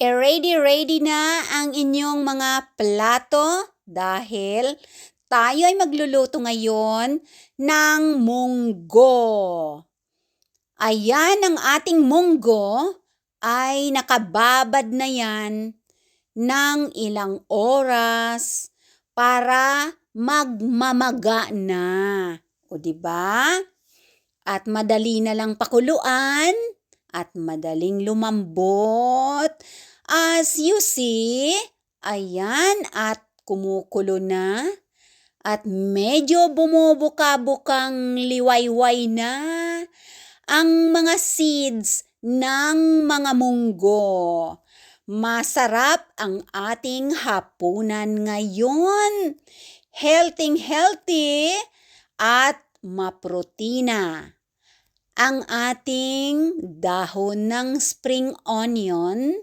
Ready na ang inyong mga plato dahil tayo ay magluluto ngayon ng munggo. Ayan ang ating munggo ay nakababad na yan ng ilang oras para magmamaga na. O di ba? At madali na lang pakuluan at madaling lumambot. As you see, ayan at kumukulo na at medyo bumubuka-bukang liwayway na ang mga seeds ng mga munggo. Masarap ang ating hapunan ngayon. Healthy at maprotina. Ang ating dahon ng spring onion.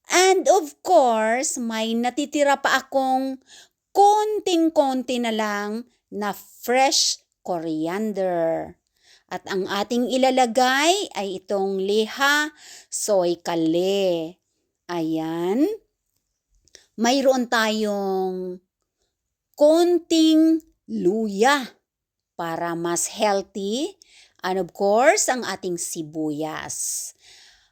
And of course, may natitira pa akong konting-konti na lang na fresh coriander. At ang ating ilalagay ay itong liha soy kale. Ayan. Mayroon tayong konting luya para mas healthy. And of course, ang ating sibuyas.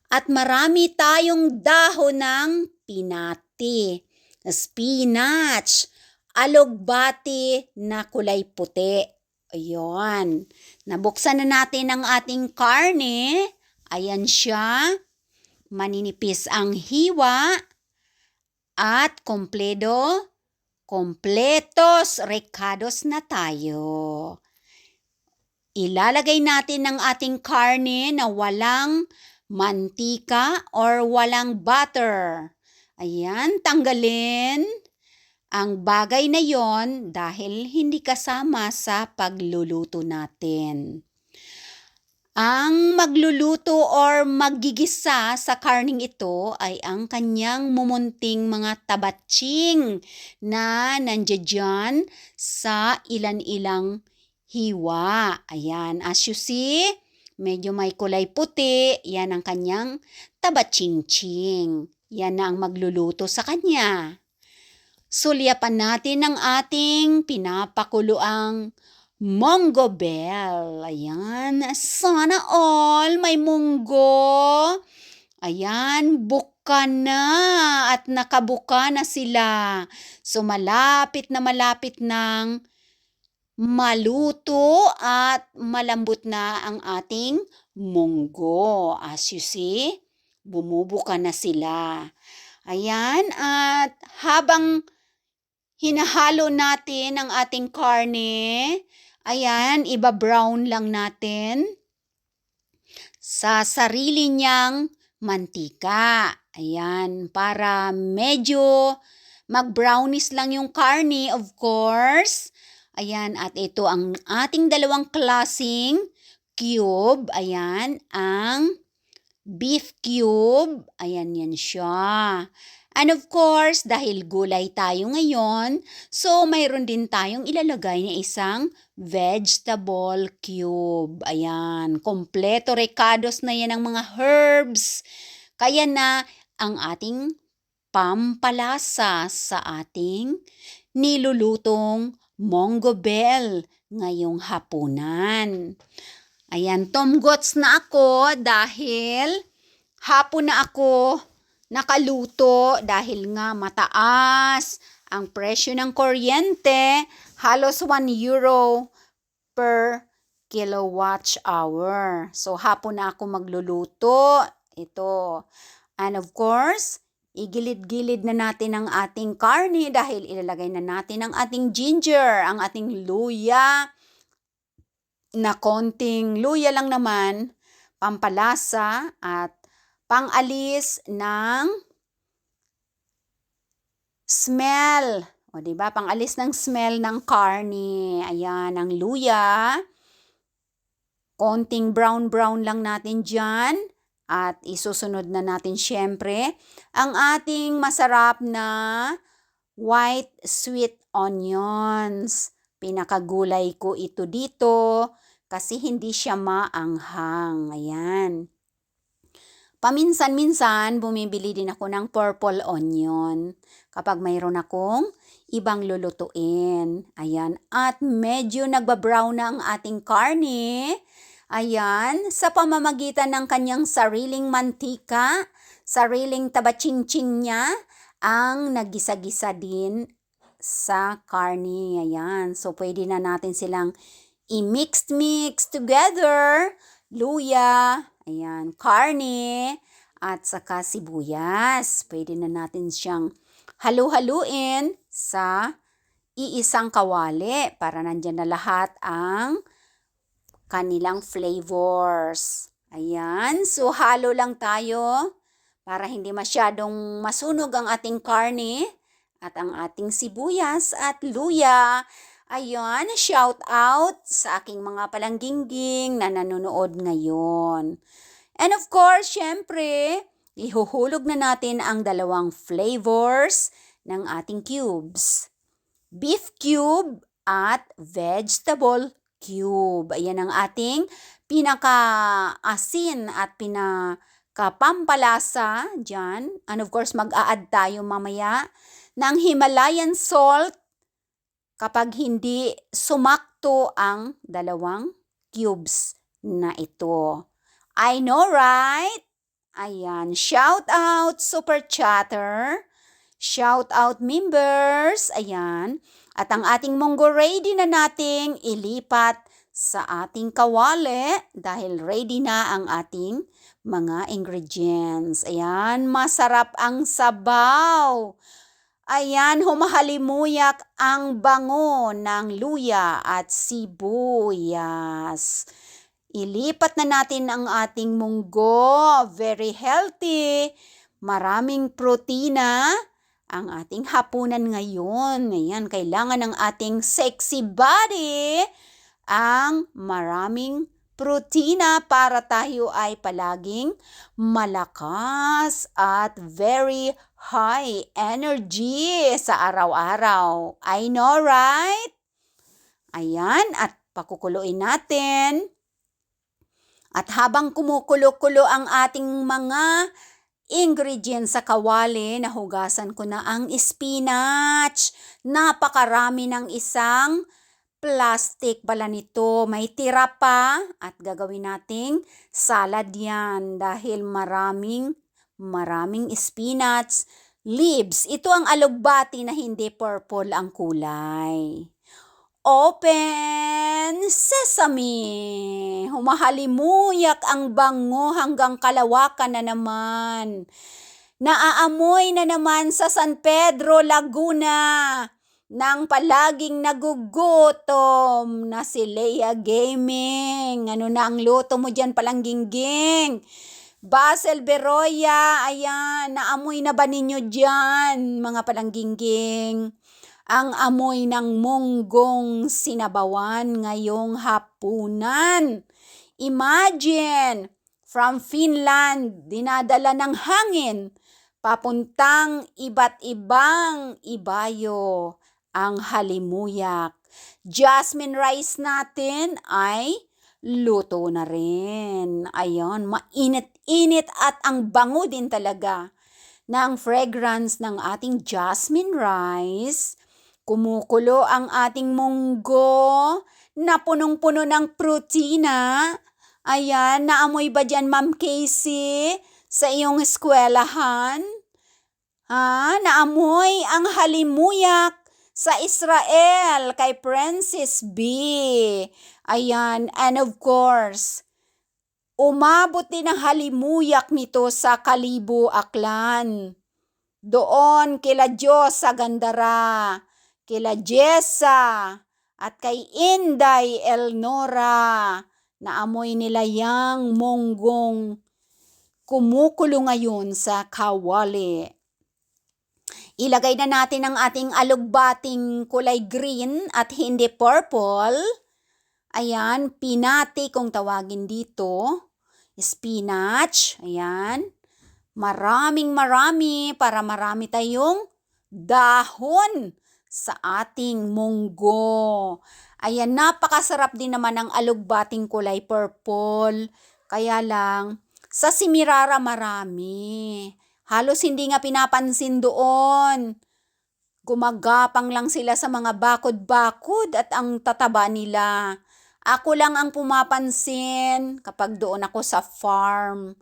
At marami tayong dahon ng pinati, spinach, alugbati na kulay puti. Ayun. Nabuksan na natin ang ating karne. Ayan siya. Maninipis ang hiwa. At kompletos recados na tayo. Ilalagay natin ang ating karne na walang mantika or walang butter. Ayan, tanggalin ang bagay na yon dahil hindi kasama sa pagluluto natin. Ang magluluto or maggigisa sa karning ito ay ang kanyang mumunting mga tabatsing na nandiyan sa ilan-ilang hiwa. Ayan, as you see, medyo may kulay puti, yan ang kanyang tabatsing-tsing. Yan na ang magluluto sa kanya. Sulyapan natin ang ating pinapakuluang munggo bell. Ayan, sana all may munggo. Ayan, buka na at nakabuka na sila. So malapit ng maluto at malambot na ang ating munggo. As you see, bumubuka na sila. Ayan, at habang hinahalo natin ang ating karne, ayan, iba-brown lang natin sa sarili niyang mantika. Ayan, para medyo mag-brownish lang yung karne, of course. Ayan, at ito ang ating dalawang klaseng cube. Ayan, ang beef cube. Ayan, yan siya. And of course, dahil gulay tayo ngayon, so mayroon din tayong ilalagay na isang vegetable cube. Ayan, kompleto recados na yan ang mga herbs. Kaya na ang ating pampalasa sa ating nilulutong munggo bell ngayong hapunan. Ayan, tumgots na ako dahil hapon na ako nakaluto dahil nga mataas ang presyo ng kuryente, halos 1 euro per kilowatt hour. So hapon na ako magluluto. Ito. And of course, igilid-gilid na natin ang ating karne dahil ilalagay na natin ang ating ginger, ang ating luya, na konting luya lang naman, pampalasa at pangalis ng smell. O diba? Pangalis ng smell ng karne. Ayan, ang luya. Konting brown lang natin dyan. At isusunod na natin syempre ang ating masarap na white sweet onions. Pinakagulay ko ito dito kasi hindi siya maanghang. Ayan. Paminsan-minsan, bumibili din ako ng purple onion kapag mayroon akong ibang lulutuin. Ayan. At medyo nagbabrown na ang ating karne. Ayan. Sa pamamagitan ng kanyang sariling mantika, sariling tabachinchin niya, ang nagisa-gisa din sa karne. Ayan. So, pwede na natin silang i-mix together. Luya, ayan, karne, at saka sibuyas. Pwede na natin siyang halu-haluin sa iisang kawali para nandyan na lahat ang kanilang flavors. Ayan, so halo lang tayo para hindi masyadong masunog ang ating karne at ang ating sibuyas at luya. Ayan, shout out sa aking mga palanggingging na nanonood ngayon. And of course, syempre, ihuhulog na natin ang dalawang flavors ng ating cubes. Beef cube at vegetable cube. Ayan ang ating pinaka-asin at pinaka-pampalasa dyan. And of course, mag-a-add tayo mamaya ng Himalayan salt kapag hindi sumakto ang dalawang cubes na ito. I know, right? Ayan, shout out Super Chatter. Shout out members. Ayan. At ang ating munggo ready na nating ilipat sa ating kawali dahil ready na ang ating mga ingredients. Ayan, masarap ang sabaw. Ayan, humahalimuyak ang bango ng luya at sibuyas. Ilipat na natin ang ating munggo. Very healthy. Maraming protina ang ating hapunan ngayon. Ayan, kailangan ng ating sexy body ang maraming protina para tayo ay palaging malakas at very high energy sa araw-araw. I know, right? Ayan, at pakukuluin natin. At habang kumukulo-kulo ang ating mga ingredients sa kawali, nahugasan ko na ang spinach. Napakarami ng isang plastic pala nito. May tira pa at gagawin nating salad yan dahil maraming spinach leaves. Ito ang alugbati na hindi purple ang kulay. Open sesame! Humahalimuyak ang bango hanggang kalawakan na naman. Naaamoy na naman sa San Pedro, Laguna nang palaging nagugutom na si Leia Gaming. Ano na ang luto mo dyan, palanggingging? Basil Beroya, ayan, naamoy na ba ninyo dyan, mga palanggingging? Ang amoy ng munggong sinabawan ngayong hapunan. Imagine, from Finland, dinadala ng hangin, papuntang iba't ibang ibayo ang halimuyak. Jasmine rice natin ay luto na rin. Ayan, mainit-init at ang bango din talaga ng fragrance ng ating jasmine rice. Kumukulo ang ating munggo na punong-puno ng protina. Ayan, naamoy ba dyan, Ma'am Casey, sa iyong eskwelahan? Naamoy ang halimuyak sa Israel kay Princess B. Ayan, and of course, umabot din ang halimuyak nito sa Kalibo, Aklan. Doon kila Diyos sa Gandara, kila Jessa, at kay Inday Elnora. Naamoy nila yang munggong kumukulo ngayon sa kawali. Ilagay na natin ang ating alugbating kulay green at hindi purple. Ayan, pinati kung tawagin dito. Spinach, ayan. Maraming para marami tayong dahon sa ating munggo. Ayan, napakasarap din naman ang alugbating kulay purple. Kaya lang, Sa Semirara marami. Halos hindi nga pinapansin doon. Gumagapang lang sila sa mga bakod-bakod at ang tataba nila. Ako lang ang pumapansin kapag doon ako sa farm.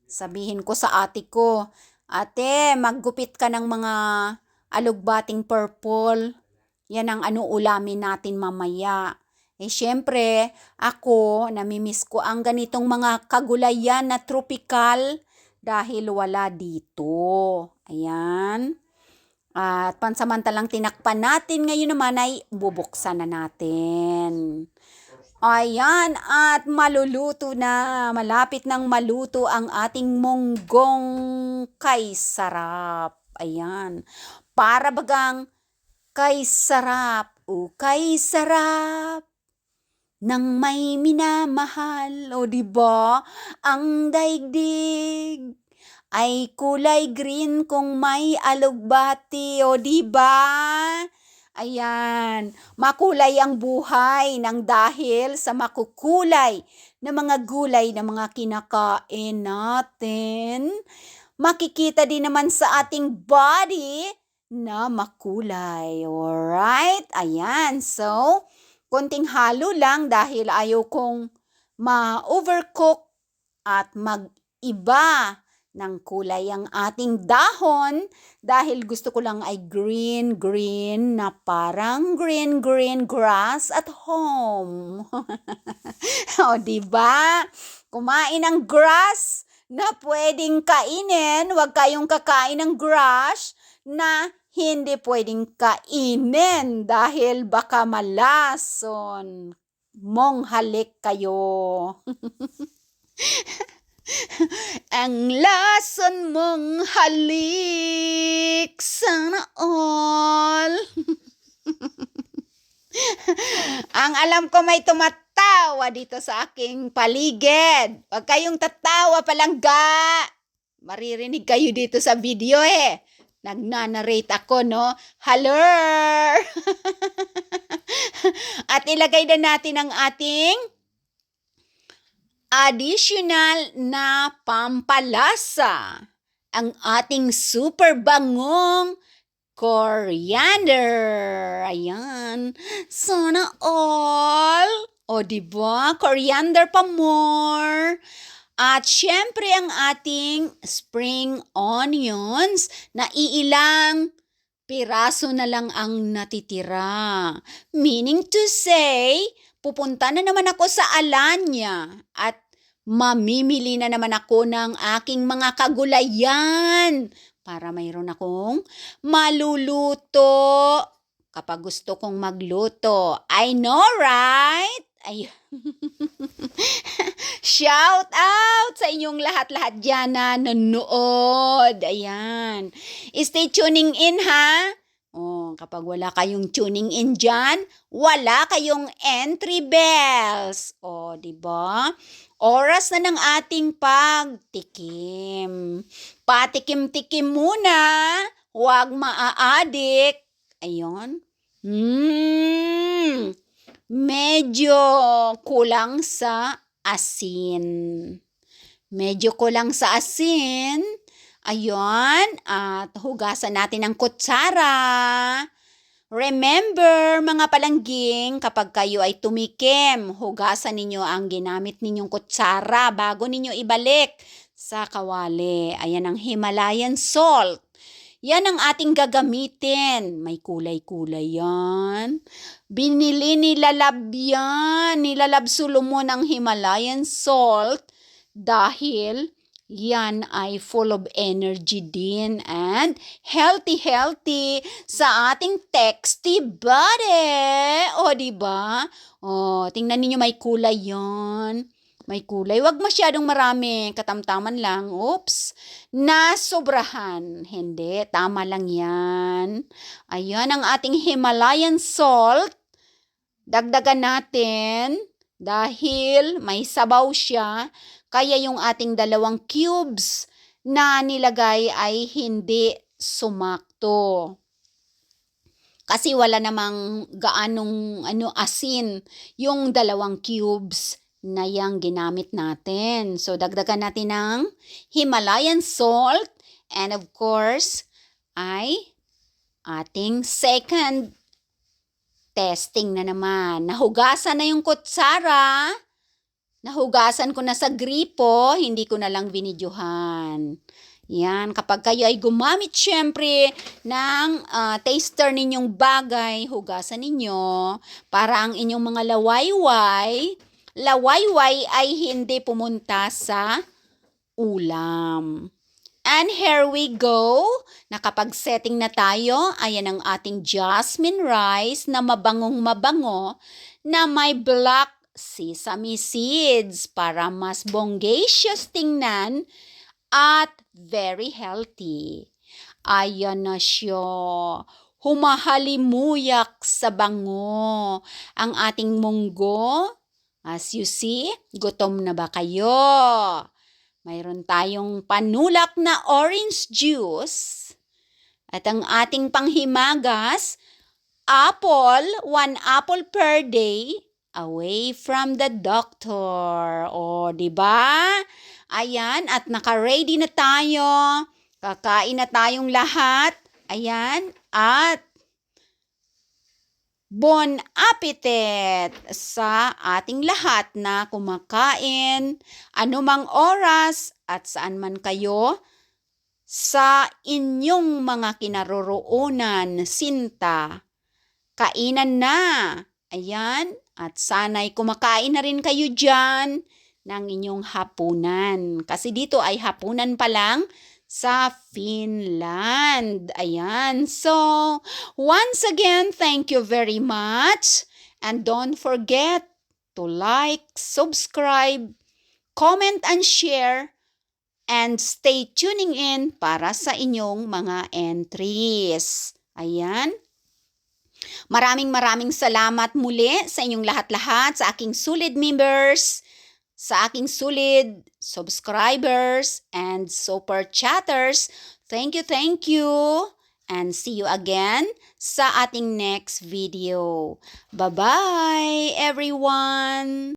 Sabihin ko sa ate ko, ate, maggupit ka ng mga alugbating purple. Yan ang ulamin natin mamaya. Syempre, ako, namimiss ko ang ganitong mga kagulayan na tropical dahil wala dito. Ayan. At pansamantalang tinakpan natin, ngayon naman ay bubuksan na natin. Ayan, at maluluto na. Malapit nang maluto ang ating munggong kay sarap. Ayan. Para bagang kay sarap, kay sarap nang may minamahal. O diba? Ang daigdig ay kulay green kung may alugbati, o diba? Ayan, makulay ang buhay nang dahil sa makukulay na mga gulay na mga kinakain natin. Makikita din naman sa ating body na makulay. Alright? Ayan, so konting halo lang dahil ayaw kong ma-overcook at mag-iba ng kulay ang ating dahon dahil gusto ko lang ay green na parang green grass at home. O diba? Kumain ng grass na pwedeng kainin, huwag kayong kakain ng grass na hindi pwedeng kainin dahil baka malason mong halik kayo. Ang lason mong halik, sana all. Ang alam ko may tumatawa dito sa aking paligid. Huwag kayong tatawa palangga. Maririnig kayo dito sa video Nagnanarrate ako, no? Hello! At ilagay na natin ang ating additional na pampalasa. Ang ating super bangong coriander. Ayan. Sana all. O diba? Coriander pa more. At syempre ang ating spring onions na iilang piraso na lang ang natitira. Meaning to say, pupunta na naman ako sa Alanya at mamimili na naman ako ng aking mga kagulayan para mayroon akong maluluto kapag gusto kong magluto. I know, right? Ay. Shout out sa inyong lahat-lahat dyan na nanonood. Ayan. Stay tuning in, ha? Kapag wala kayong tuning in dyan, wala kayong entry bells. Diba? Oras na ng ating pagtikim. Patikim-tikim muna. Huwag maaadik. Ayun. Medyo kulang sa asin. Ayun, at hugasan natin ng kutsara. Remember, mga palangging, kapag kayo ay tumikim, hugasan ninyo ang ginamit ninyong kutsara bago ninyo ibalik sa kawali. Ayan ang Himalayan salt. Yan ang ating gagamitin. May kulay-kulay yan. Nilalab Solomon ang Himalayan salt dahil yan ay full of energy din and healthy sa ating texty body. Diba? Tingnan niyo may kulay yan. May kulay. Huwag masyadong marami. Katamtaman lang. Oops. Nasobrahan. Hindi. Tama lang yan. Ayan ang ating Himalayan salt. Dagdagan natin dahil may sabaw siya. Kaya yung ating 2 cubes na nilagay ay hindi sumakto. Kasi wala namang gaanong asin yung 2 cubes na yang ginamit natin. So, dagdagan natin ng Himalayan salt and of course, ay ating second testing na naman. Nahugasan na yung kutsara. Nahugasan ko na sa gripo, hindi ko na lang binidyohan. Yan, kapag kayo ay gumamit syempre ng taster ninyong bagay, hugasan ninyo para ang inyong mga lawayway ay hindi pumunta sa ulam. And here we go. Nakapag-setting na tayo. Ayan ang ating jasmine rice na mabangong-mabango na may black sesame seeds para mas bongacious tingnan at very healthy. Ayan na siya. Humahalimuyak sa bango ang ating munggo. As you see, gutom na ba kayo? Mayroon tayong panulak na orange juice. At ang ating panghimagas, apple, 1 apple per day, away from the doctor. O, di ba? Ayan, at naka-ready na tayo. Kakain na tayong lahat. Ayan, at bon appetit sa ating lahat na kumakain, anumang oras at saan man kayo sa inyong mga kinaroroonan, sinta. Kainan na. Ayan, at sana'y kumakain na rin kayo dyan ng inyong hapunan. Kasi dito ay hapunan pa lang sa Finland. Ayan. So, once again, thank you very much. And don't forget to like, subscribe, comment, and share. And stay tuning in para sa inyong mga entries. Ayan. Maraming salamat muli sa inyong lahat-lahat, sa aking solid members, sa aking solid subscribers, and super chatters. Thank you. And see you again sa ating next video. Bye-bye, everyone!